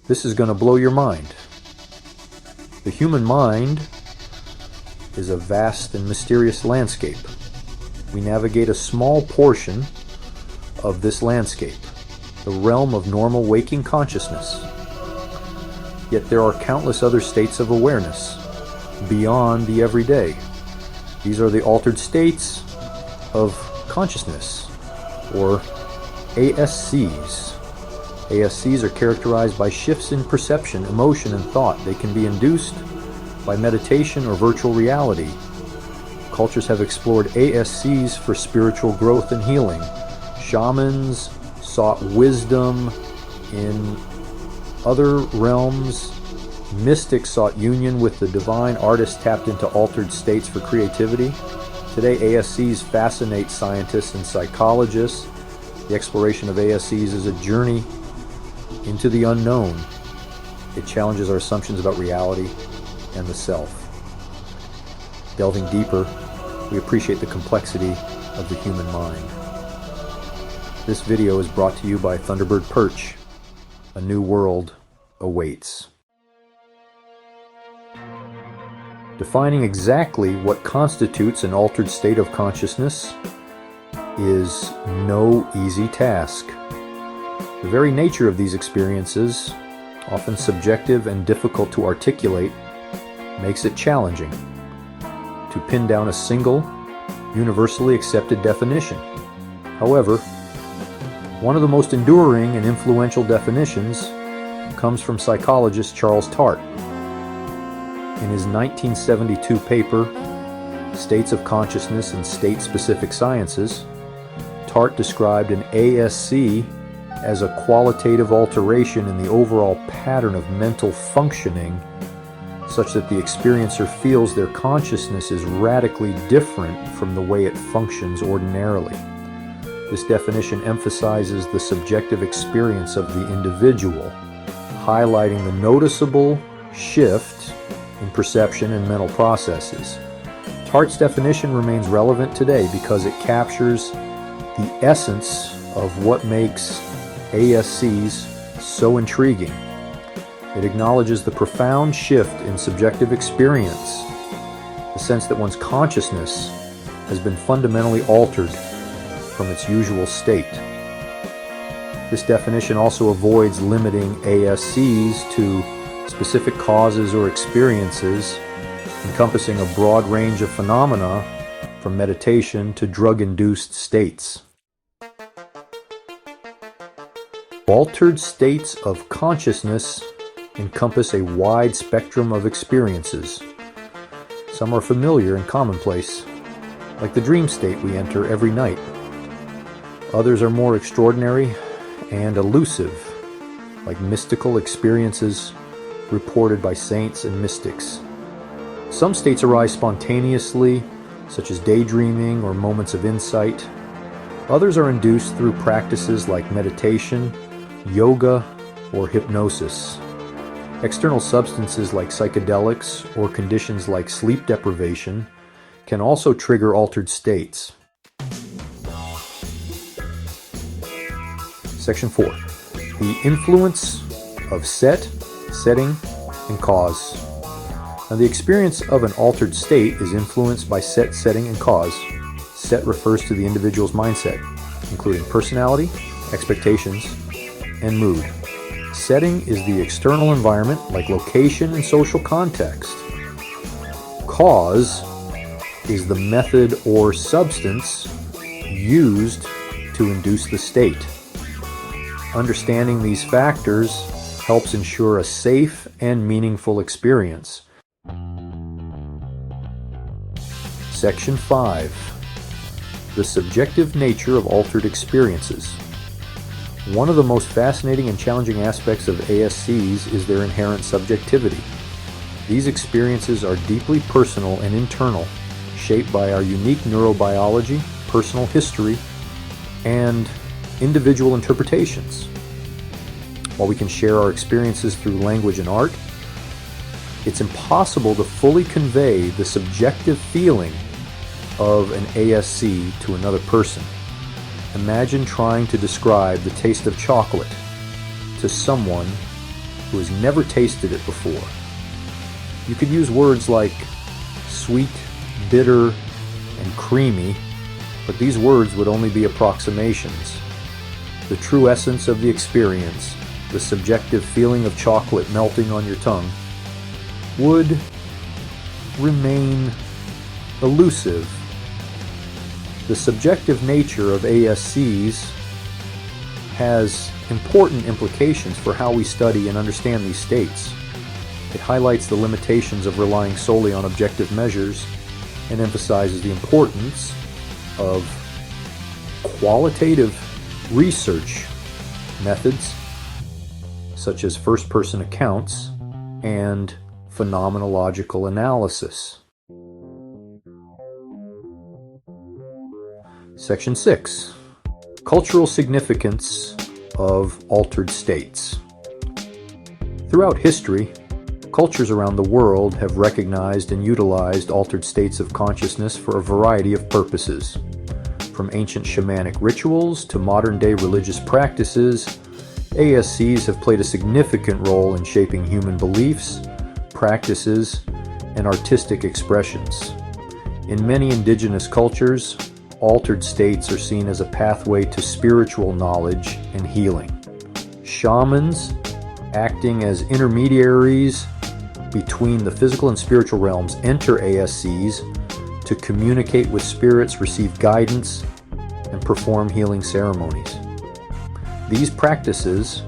This is going to blow your mind. The human mind is a vast and mysterious landscape. We navigate a small portion of this landscape, the realm of normal waking consciousness. Yet there are countless other states of awareness beyond the everyday. These are the altered states of consciousness, or ASCs. ASCs are characterized by shifts in perception, emotion, and thought. They can be induced by meditation or virtual reality. Cultures have explored ASCs for spiritual growth and healing. Shamans sought wisdom in other realms. Mystics sought union with the divine. Artists tapped into altered states for creativity. Today, ASCs fascinate scientists and psychologists. The exploration of ASCs is a journey into the unknown. It challenges our assumptions about reality and the self. Delving deeper, we appreciate the complexity of the human mind. This video is brought to you by Thunderbird Perch. A new world awaits. Defining exactly what constitutes an altered state of consciousness is no easy task. The very nature of these experiences, often subjective and difficult to articulate, makes it challenging to pin down a single, universally accepted definition. However, one of the most enduring and influential definitions comes from psychologist Charles Tart. In his 1972 paper, States of Consciousness and State-Specific Sciences, Tart described an ASC as a qualitative alteration in the overall pattern of mental functioning such that the experiencer feels their consciousness is radically different from the way it functions ordinarily. This definition emphasizes the subjective experience of the individual, highlighting the noticeable shift in perception and mental processes. Tart's definition remains relevant today because it captures the essence of what makes ASCs so intriguing. It acknowledges the profound shift in subjective experience, the sense that one's consciousness has been fundamentally altered from its usual state. This definition also avoids limiting ASCs to specific causes or experiences, encompassing a broad range of phenomena from meditation to drug-induced states. Altered states of consciousness encompass a wide spectrum of experiences. Some are familiar and commonplace, like the dream state we enter every night. Others are more extraordinary and elusive, like mystical experiences reported by saints and mystics. Some states arise spontaneously, such as daydreaming or moments of insight. Others are induced through practices like meditation, yoga, or hypnosis. External substances like psychedelics or conditions like sleep deprivation can also trigger altered states. Section 4. The influence of set, setting, and cause. Now, the experience of an altered state is influenced by set, setting, and cause. Set refers to the individual's mindset, including personality, expectations, and mood. Setting is the external environment, like location and social context. Cause is the method or substance used to induce the state. Understanding these factors helps ensure a safe and meaningful experience. Section 5. The subjective nature of altered experiences. One of the most fascinating and challenging aspects of ASCs is their inherent subjectivity. These experiences are deeply personal and internal, shaped by our unique neurobiology, personal history, and individual interpretations. While we can share our experiences through language and art, it's impossible to fully convey the subjective feeling of an ASC to another person. Imagine trying to describe the taste of chocolate to someone who has never tasted it before. You could use words like sweet, bitter, and creamy, but these words would only be approximations. The true essence of the experience, the subjective feeling of chocolate melting on your tongue, would remain elusive. The subjective nature of ASCs has important implications for how we study and understand these states. It highlights the limitations of relying solely on objective measures and emphasizes the importance of qualitative research methods such as first-person accounts and phenomenological analysis. Section 6. Cultural significance of altered states. Throughout history, cultures around the world have recognized and utilized altered states of consciousness for a variety of purposes. From ancient shamanic rituals to modern-day religious practices, ASCs have played a significant role in shaping human beliefs, practices, and artistic expressions. In many indigenous cultures, altered states are seen as a pathway to spiritual knowledge and healing. Shamans, acting as intermediaries between the physical and spiritual realms, enter ASCs to communicate with spirits, receive guidance, and perform healing ceremonies. These practices,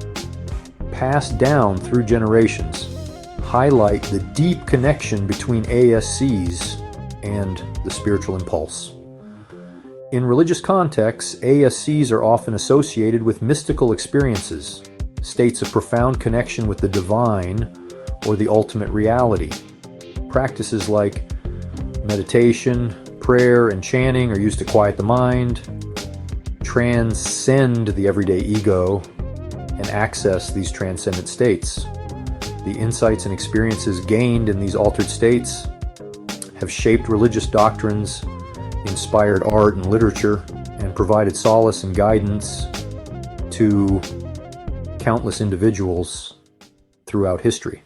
passed down through generations, highlight the deep connection between ASCs and the spiritual impulse. In religious contexts, ASCs are often associated with mystical experiences, states of profound connection with the divine or the ultimate reality. Practices like meditation, prayer, and chanting are used to quiet the mind, transcend the everyday ego, and access these transcendent states. The insights and experiences gained in these altered states have shaped religious doctrines, inspired art and literature, and provided solace and guidance to countless individuals throughout history.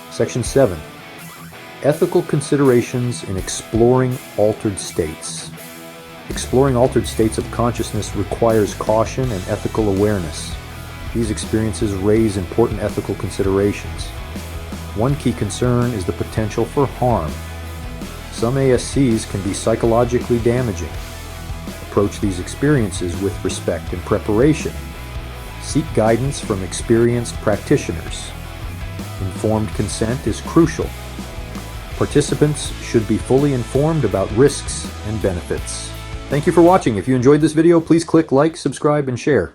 Section 7. Ethical considerations in exploring altered states. Exploring altered states of consciousness requires caution and ethical awareness. These experiences raise important ethical considerations. One key concern is the potential for harm. Some ASCs can be psychologically damaging. Approach these experiences with respect and preparation. Seek guidance from experienced practitioners. Informed consent is crucial. Participants should be fully informed about risks and benefits. Thank you for watching. If you enjoyed this video, please click like, subscribe, and share.